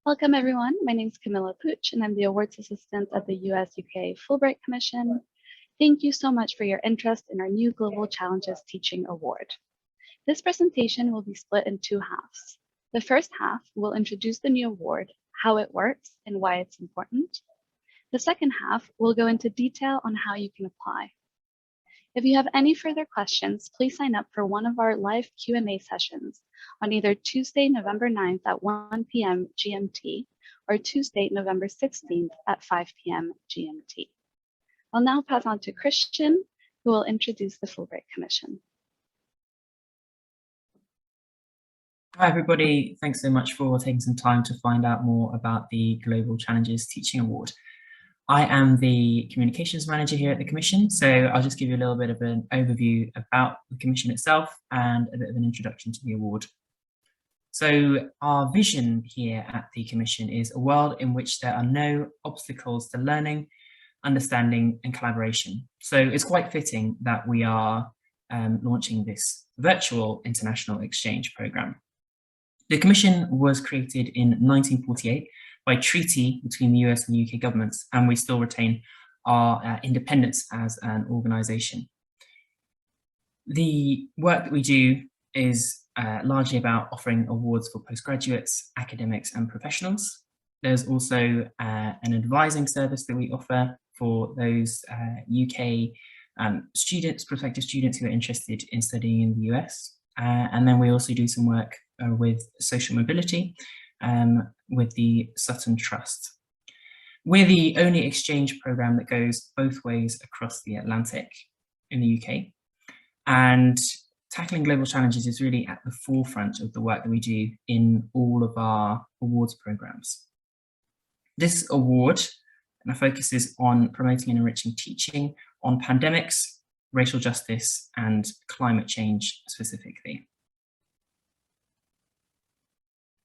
Welcome everyone. My name is Camilla Pooch and I'm the Awards Assistant at the US-UK Fulbright Commission. Thank you so much for your interest in our new Global Challenges Teaching Award. This presentation will be split in two halves. The first half will introduce the new award, how it works and why it's important. The second half will go into detail on how you can apply. If you have any further questions, please sign up for one of our live Q&A sessions on either Tuesday, November 9th at 1 p.m. GMT or Tuesday, November 16th at 5 p.m. GMT. I'll now pass on to Christian, who will introduce the Fulbright Commission. Hi, everybody. Thanks so much for taking some time to find out more about the Global Challenges Teaching Award. I am the Communications Manager here at the Commission, so I'll just give you a little bit of an overview about the Commission itself and a bit of an introduction to the award. So our vision here at the Commission is a world in which there are no obstacles to learning, understanding and collaboration. So it's quite fitting that we are launching this virtual international exchange programme. The Commission was created in 1948 by treaty between the US and the UK governments, and we still retain our independence as an organisation. The work that we do is largely about offering awards for postgraduates, academics and professionals. There's also an advising service that we offer for those UK students, prospective students who are interested in studying in the US. And then we also do some work with social mobility with the Sutton Trust. We're the only exchange programme that goes both ways across the Atlantic in the UK. And tackling global challenges is really at the forefront of the work that we do in all of our awards programmes. This award focuses on promoting and enriching teaching on pandemics, racial justice and climate change specifically.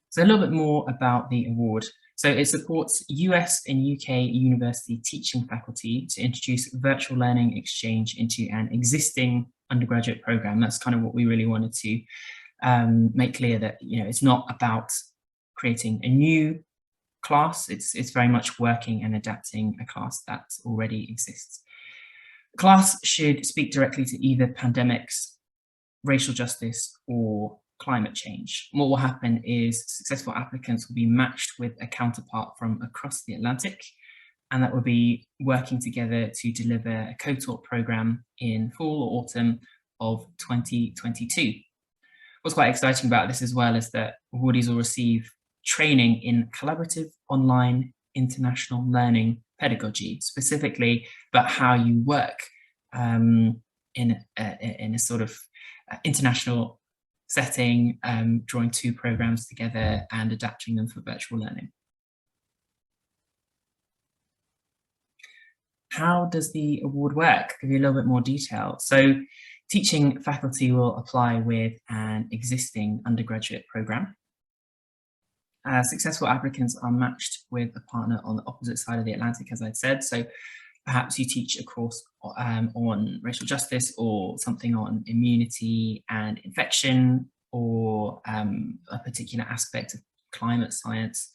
So a little bit more about the award. So it supports US and UK university teaching faculty to introduce virtual learning exchange into an existing undergraduate program. That's kind of what we really wanted to make clear, that it's not about creating a new class. It's very much working and adapting a class that already exists. The class should speak directly to either pandemics, racial justice or climate change. What will happen is successful applicants will be matched with a counterpart from across the Atlantic, and that will be working together to deliver a co-taught programme in fall or autumn of 2022. What's quite exciting about this as well is that awardees will receive training in collaborative online international learning pedagogy, specifically about how you work in a sort of international setting, drawing two programs together and adapting them for virtual learning. How does the award work? I'll give you a little bit more detail. So teaching faculty will apply with an existing undergraduate program. Successful applicants are matched with a partner on the opposite side of the Atlantic, as I'd said. So perhaps you teach a course on racial justice or something on immunity and infection, or a particular aspect of climate science,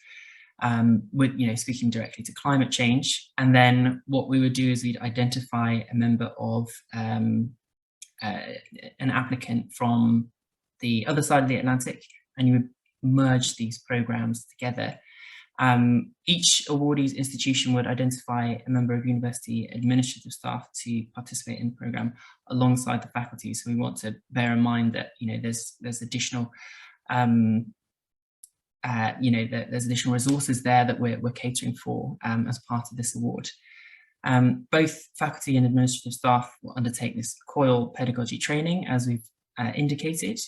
with speaking directly to climate change. And then what we would do is we'd identify a member of an applicant from the other side of the Atlantic, and you would merge these programs together. Each awardee's institution would identify a member of university administrative staff to participate in the programme alongside the faculty. So we want to bear in mind that there's additional there's additional resources there that we're catering for as part of this award. Both faculty and administrative staff will undertake this COIL pedagogy training, as we've indicated,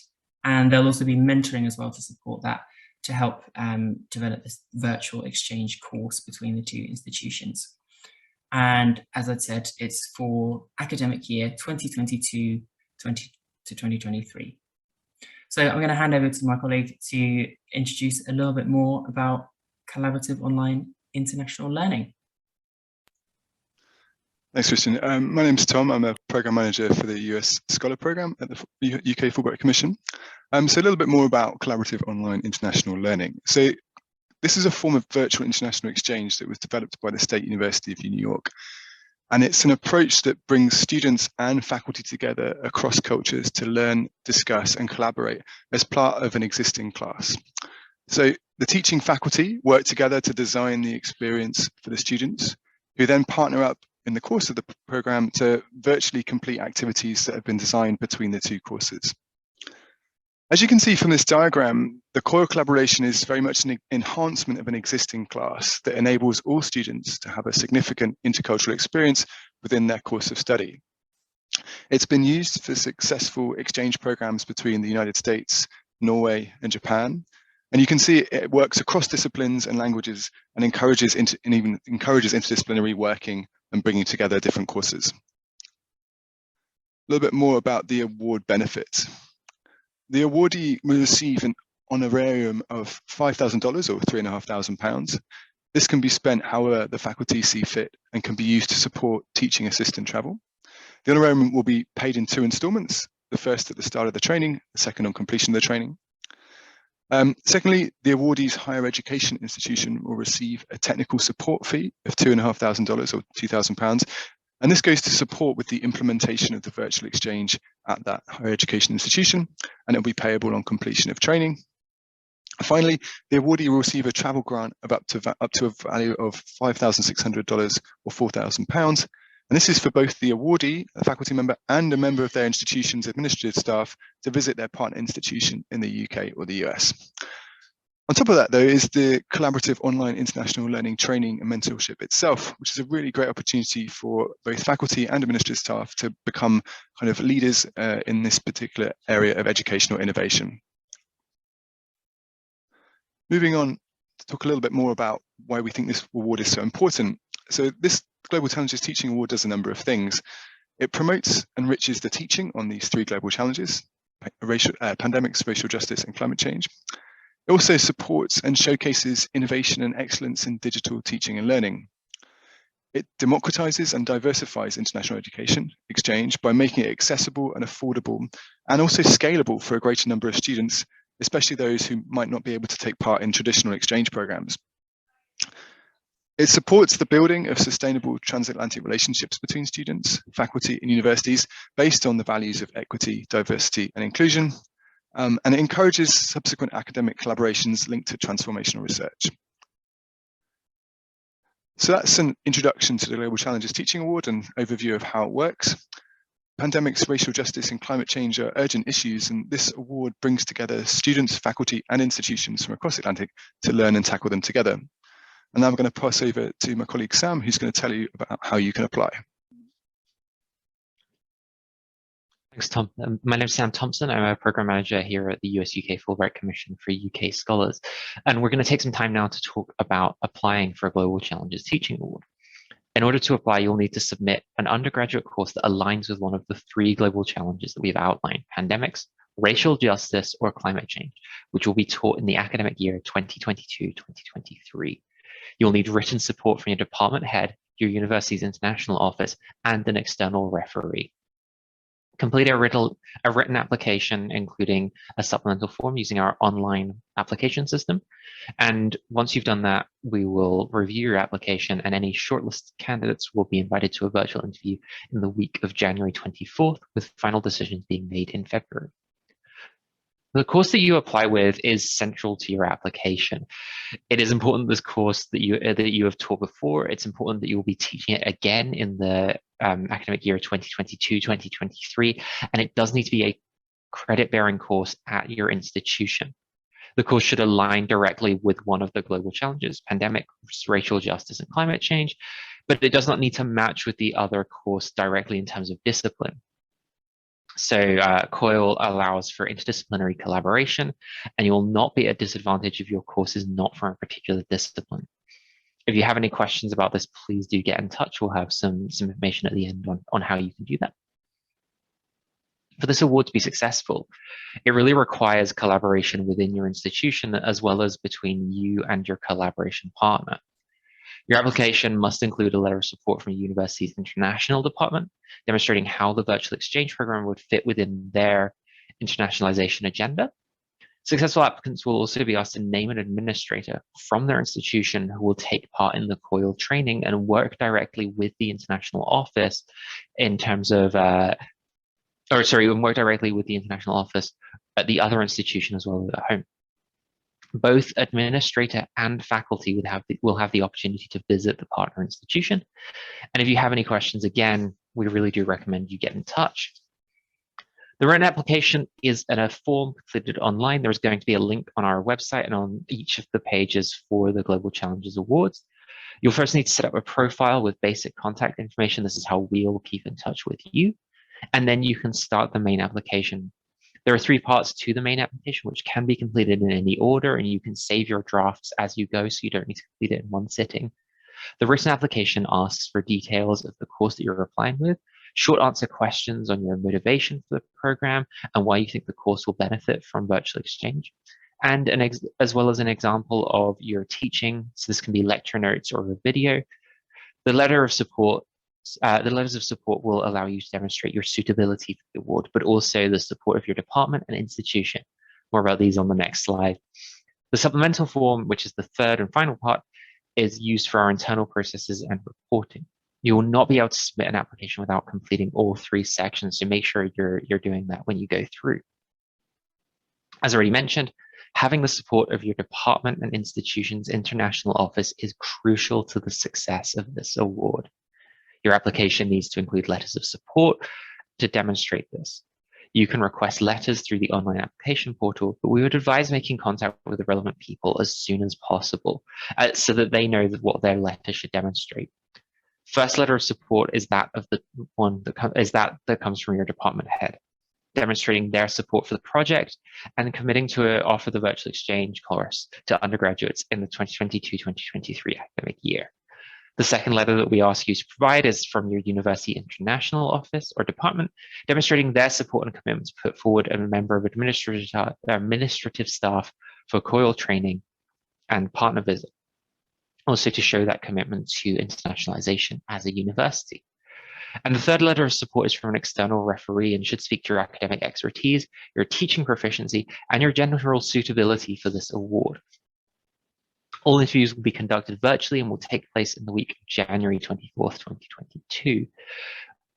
and there'll also be mentoring as well to support that, to help develop this virtual exchange course between the two institutions. And as I said, it's for academic year 2022 to 2023. So I'm going to hand over to my colleague to introduce a little bit more about collaborative online international learning. Thanks, Christian. My name's Tom. I'm a Programme Manager for the US Scholar Programme at the UK Fulbright Commission. So a little bit more about collaborative online international learning. So this is a form of virtual international exchange that was developed by the State University of New York. And it's an approach that brings students and faculty together across cultures to learn, discuss, and collaborate as part of an existing class. So the teaching faculty work together to design the experience for the students, who then partner up in the course of the program to virtually complete activities that have been designed between the two courses. As you can see from this diagram, the COIL collaboration is very much an enhancement of an existing class that enables all students to have a significant intercultural experience within their course of study. It's been used for successful exchange programs between the United States, Norway, and Japan. And you can see it works across disciplines and languages and even encourages interdisciplinary working and bringing together different courses. A little bit more about the award benefits. The awardee will receive an honorarium of $5,000 or £3,500. This can be spent however the faculty see fit and can be used to support teaching assistant travel. The honorarium will be paid in 2 installments, the first at the start of the training, the second on completion of the training. Secondly, the awardee's higher education institution will receive a technical support fee of $2,500 or £2,000. And this goes to support with the implementation of the virtual exchange at that higher education institution, and it will be payable on completion of training. Finally, the awardee will receive a travel grant of up to a value of $5,600 or £4,000. And this is for both the awardee, a faculty member, and a member of their institution's administrative staff to visit their partner institution in the UK or the US. On top of that, though, is the collaborative online international learning training and mentorship itself, which is a really great opportunity for both faculty and administrative staff to become kind of leaders in this particular area of educational innovation. Moving on to talk a little bit more about why we think this award is so important. So this Global Challenges Teaching Award does a number of things. It promotes and enriches the teaching on these 3 global challenges, pandemics, racial justice, and climate change. It also supports and showcases innovation and excellence in digital teaching and learning. It democratizes and diversifies international education exchange by making it accessible and affordable, and also scalable for a greater number of students, especially those who might not be able to take part in traditional exchange programs. It supports the building of sustainable transatlantic relationships between students, faculty, and universities based on the values of equity, diversity, and inclusion. And it encourages subsequent academic collaborations linked to transformational research. So that's an introduction to the Global Challenges Teaching Award and overview of how it works. Pandemics, racial justice, and climate change are urgent issues, and this award brings together students, faculty, and institutions from across the Atlantic to learn and tackle them together. And now I'm going to pass over to my colleague Sam, who's going to tell you about how you can apply. Thanks, Tom. My name is Sam Thompson. I'm a program manager here at the US-UK Fulbright Commission for UK Scholars. And we're going to take some time now to talk about applying for a Global Challenges Teaching Award. In order to apply, you'll need to submit an undergraduate course that aligns with one of the 3 global challenges that we've outlined: pandemics, racial justice, or climate change, which will be taught in the academic year 2022-2023. You'll need written support from your department head, your university's international office, and an external referee. Complete a written application, including a supplemental form using our online application system. And once you've done that, we will review your application, and any shortlisted candidates will be invited to a virtual interview in the week of January 24th, with final decisions being made in February. The course that you apply with is central to your application. It is important this course that you have taught before. It's important that you will be teaching it again in the academic year 2022-2023, and it does need to be a credit-bearing course at your institution. The course should align directly with one of the global challenges: pandemic, racial justice, and climate change, but it does not need to match with the other course directly in terms of discipline. So COIL allows for interdisciplinary collaboration, and you will not be at a disadvantage if your course is not from a particular discipline. If you have any questions about this, please do get in touch. We'll have some information at the end on how you can do that. For this award to be successful, it really requires collaboration within your institution as well as between you and your collaboration partner. Your application must include a letter of support from a university's international department, demonstrating how the virtual exchange program would fit within their internationalization agenda. Successful applicants will also be asked to name an administrator from their institution who will take part in the COIL training and work directly with the international office in terms of, and work directly with the international office at the other institution as well as at home. Both administrator and faculty will have the opportunity to visit the partner institution. And if you have any questions, again, we really do recommend you get in touch. The written application is in a form completed online. There's going to be a link on our website and on each of the pages for the Global Challenges Awards. You'll first need to set up a profile with basic contact information. This is how we'll keep in touch with you. And then you can start the main application. There are 3 parts to the main application, which can be completed in any order, and you can save your drafts as you go, so you don't need to complete it in one sitting. The written application asks for details of the course that you're applying with, short answer questions on your motivation for the program and why you think the course will benefit from virtual exchange, and as well as an example of your teaching. So this can be lecture notes or a video. The letters of support will allow you to demonstrate your suitability for the award, but also the support of your department and institution. More about these on the next slide. The supplemental form, which is the third and final part, is used for our internal processes and reporting. You will not be able to submit an application without completing all 3 sections, so make sure you're doing that when you go through. As already mentioned, having the support of your department and institution's international office is crucial to the success of this award. Your application needs to include letters of support to demonstrate this. You can request letters through the online application portal, but we would advise making contact with the relevant people as soon as possible so that they know what their letter should demonstrate. First letter of support is that of the one that comes from your department head, demonstrating their support for the project and committing to offer the virtual exchange course to undergraduates in the 2022-2023 academic year. The second letter that we ask you to provide is from your university international office or department, demonstrating their support and commitment to put forward a member of administrative staff for COIL training and partner visit. Also to show that commitment to internationalization as a university. And the third letter of support is from an external referee and should speak to your academic expertise, your teaching proficiency, and your general suitability for this award. All interviews will be conducted virtually and will take place in the week of January 24th, 2022.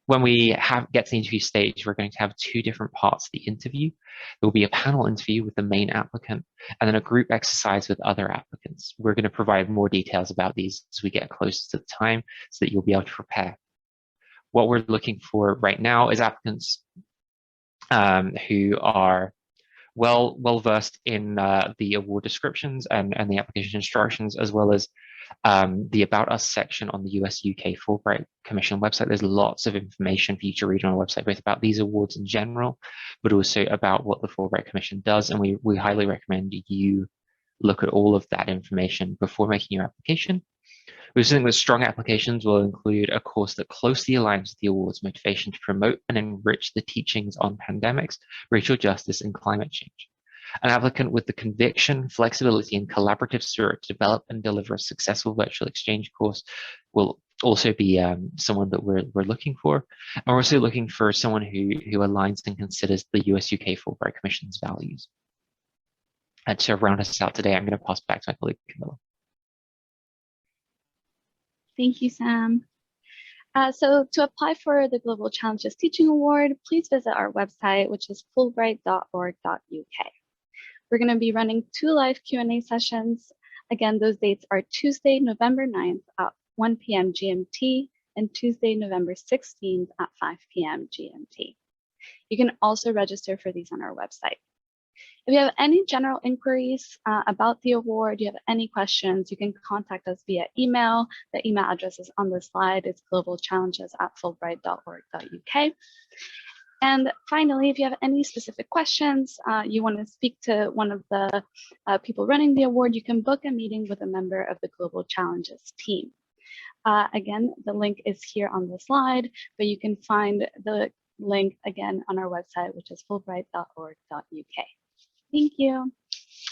When we get to the interview stage, we're going to have 2 different parts of the interview. There will be a panel interview with the main applicant and then a group exercise with other applicants. We're going to provide more details about these as we get closer to the time so that you'll be able to prepare. What we're looking for right now is applicants who are well versed in the award descriptions and the application instructions, as well as the About Us section on the US-UK Fulbright Commission website. There's lots of information for you to read on our website, both about these awards in general, but also about what the Fulbright Commission does. And we highly recommend you look at all of that information before making your application. We also think that strong applications will include a course that closely aligns with the award's motivation to promote and enrich the teachings on pandemics, racial justice, and climate change. An applicant with the conviction, flexibility, and collaborative spirit to develop and deliver a successful virtual exchange course will also be someone that we're looking for. And we're also looking for someone who aligns and considers the US-UK Fulbright Commission's values. And to round us out today, I'm going to pass back to my colleague, Camilla. Thank you, Sam. So to apply for the Global Challenges Teaching Award, please visit our website, which is fulbright.org.uk. We're going to be running 2 live Q&A sessions. Again, those dates are Tuesday, November 9th at 1 p.m. GMT and Tuesday, November 16th at 5 p.m. GMT. You can also register for these on our website. If you have any general inquiries about the award, you have any questions, you can contact us via email. The email address is on the slide. It's globalchallenges@fulbright.org.uk. And finally, if you have any specific questions, you want to speak to one of the people running the award, you can book a meeting with a member of the Global Challenges team. Again, the link is here on the slide, but you can find the link again on our website, which is fulbright.org.uk. Thank you.